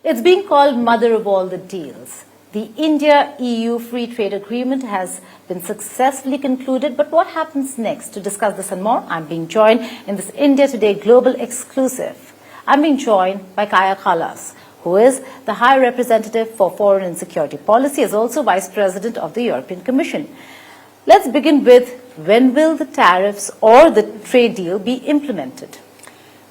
It's being called mother of all the deals. The India-EU free trade agreement has been successfully concluded, but what happens next? To discuss this and more, I'm being joined in this India Today Global exclusive. I'm being joined by Kaja Kallas, who is the High Representative for Foreign and Security Policy, as also Vice President of the European Commission. Let's begin with, when will the tariffs or the trade deal be implemented?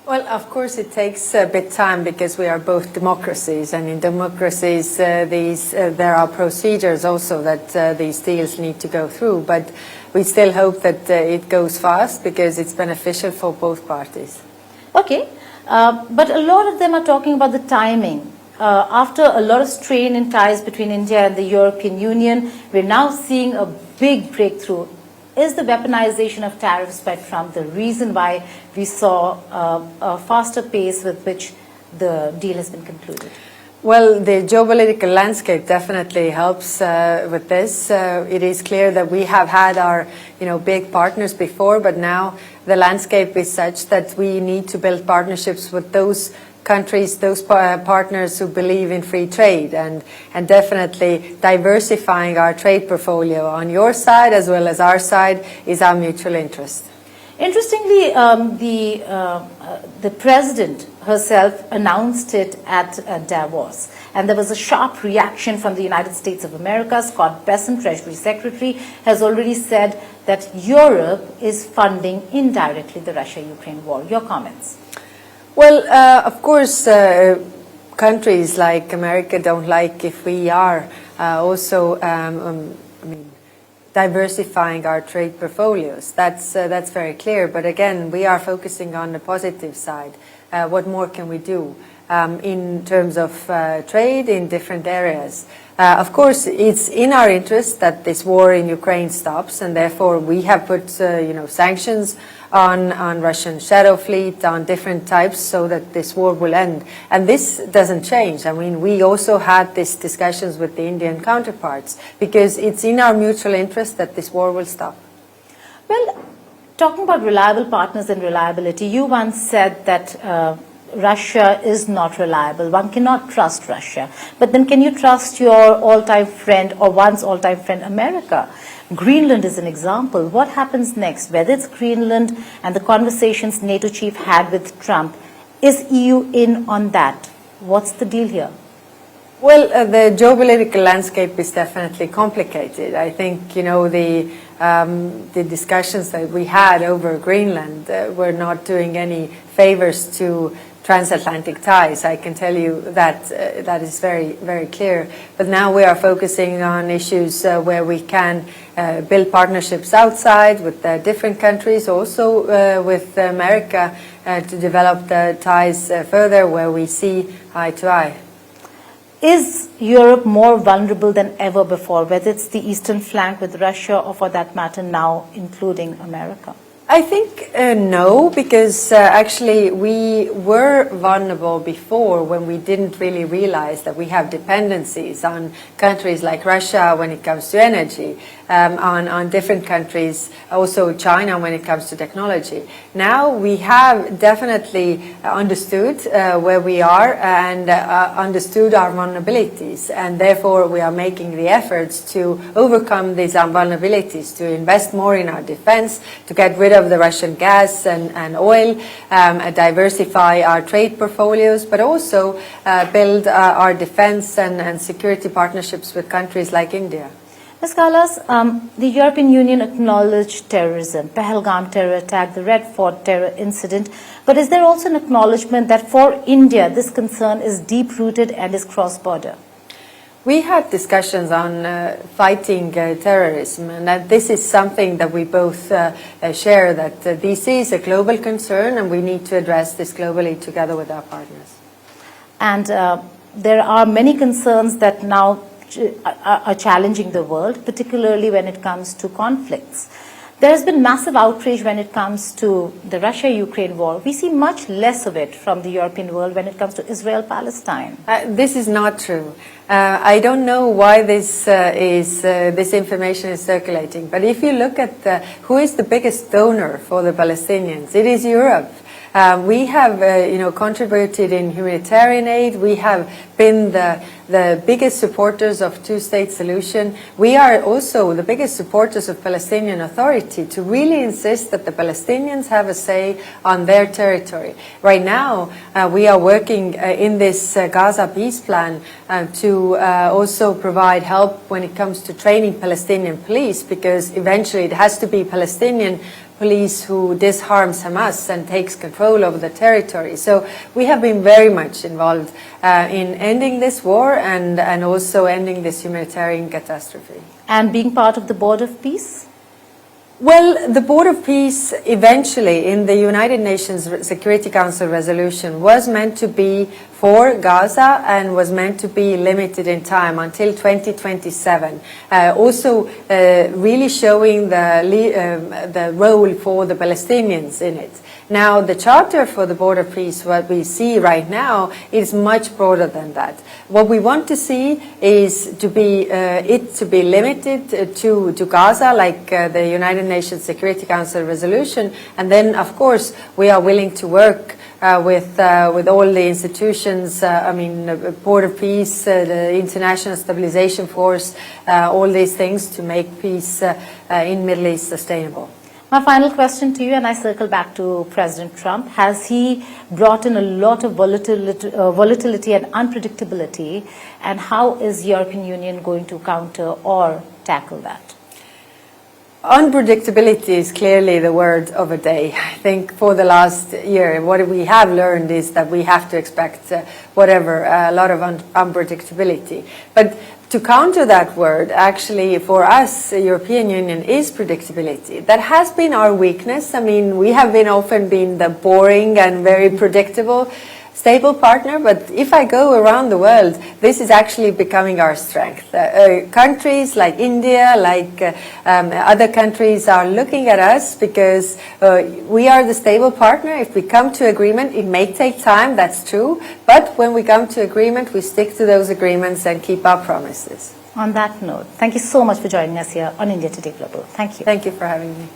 Well, of course, it takes a bit of time because we are both democracies, and in democracies there are procedures also that these deals need to go through. But we still hope that it goes fast because it's beneficial for both parties. Okay, but a lot of them are talking about the timing. After a lot of strain in ties between India and the European Union, we're now seeing a big breakthrough. Is the weaponization of tariffs by Trump the reason why we saw a faster pace with which the deal has been concluded? Well, the geopolitical landscape definitely helps with this. It is clear that we have had our, big partners before, but now the landscape is such that we need to build partnerships with those countries, those partners who believe in free trade, and definitely diversifying our trade portfolio on your side as well as our side is our mutual interest. Interestingly, the president herself announced it at Davos, and there was a sharp reaction from the United States of America. Scott Bessent, Treasury Secretary, has already said that Europe is funding indirectly the Russia-Ukraine war. Your comments? Well, of course, countries like America don't like if we are also diversifying our trade portfolios. That's very clear. But again, we are focusing on the positive side. What more can we do in terms of trade in different areas? Of course, it's in our interest that this war in Ukraine stops, and therefore we have put sanctions on Russian shadow fleet, on different types, so that this war will end. And this doesn't change. I mean, we also had these discussions with the Indian counterparts, because it's in our mutual interest that this war will stop. Well, talking about reliable partners and reliability, you once said that Russia is not reliable. One cannot trust Russia. But then can you trust your all-time friend, or once all-time friend, America? Greenland is an example. What happens next? Whether it's Greenland and the conversations NATO chief had with Trump, is EU in on that? What's the deal here? Well, the geopolitical landscape is definitely complicated. I think, the discussions that we had over Greenland were not doing any favors to transatlantic ties. I can tell you that that is very, very clear. But now we are focusing on issues where we can build partnerships outside with different countries, also with America, to develop the ties further where we see eye to eye. Is Europe more vulnerable than ever before, whether it's the eastern flank with Russia or, for that matter, now including America? I think no, because actually we were vulnerable before when we didn't really realize that we have dependencies on countries like Russia when it comes to energy, on different countries, also China when it comes to technology. Now we have definitely understood where we are and understood our vulnerabilities, and therefore we are making the efforts to overcome these vulnerabilities, to invest more in our defense, to get rid of the Russian gas and oil, diversify our trade portfolios, but also build our defense and security partnerships with countries like India. Ms. Kallas, the European Union acknowledged terrorism, Pahalgam terror attack, the Red Fort terror incident, but is there also an acknowledgement that for India this concern is deep-rooted and is cross-border? We had discussions on fighting terrorism, and that this is something that we both share, that this is a global concern and we need to address this globally together with our partners. And there are many concerns that now are challenging the world, particularly when it comes to conflicts. There has been massive outrage when it comes to the Russia-Ukraine war. We see much less of it from the European world when it comes to Israel-Palestine. This is not true. I don't know why this information is circulating, but if you look at who is the biggest donor for the Palestinians, it is Europe. We have, contributed in humanitarian aid. We have been the biggest supporters of two-state solution. We are also the biggest supporters of Palestinian Authority to really insist that the Palestinians have a say on their territory. Right now, we are working in this Gaza peace plan to also provide help when it comes to training Palestinian police, because eventually it has to be Palestinian police who disarms Hamas and takes control over the territory. So we have been very much involved in ending this war and also ending this humanitarian catastrophe. And being part of the Board of Peace? Well, the Board of Peace eventually in the United Nations Security Council resolution was meant to be for Gaza and was meant to be limited in time until 2027. Also really showing the role for the Palestinians in it. Now, the charter for the Board of Peace, what we see right now, is much broader than that. What we want to see is to be limited to Gaza, like the United Nations Security Council resolution, and then, of course, we are willing to work with all the institutions. Board of Peace, the International Stabilization Force, all these things to make peace in Middle East sustainable. My final question to you, and I circle back to President Trump. Has he brought in a lot of volatility and unpredictability, and how is the European Union going to counter or tackle that? Unpredictability is clearly the word of the day. I think for the last year, what we have learned is that we have to expect a lot of unpredictability. But to counter that word, actually, for us, the European Union is predictability. That has been our weakness. I mean, we have often been the boring and very predictable, stable partner, but if I go around the world, this is actually becoming our strength. Countries like India, like other countries are looking at us because we are the stable partner. If we come to agreement, it may take time, that's true, but when we come to agreement, we stick to those agreements and keep our promises. On that note, thank you so much for joining us here on India Today Global. Thank you. Thank you for having me.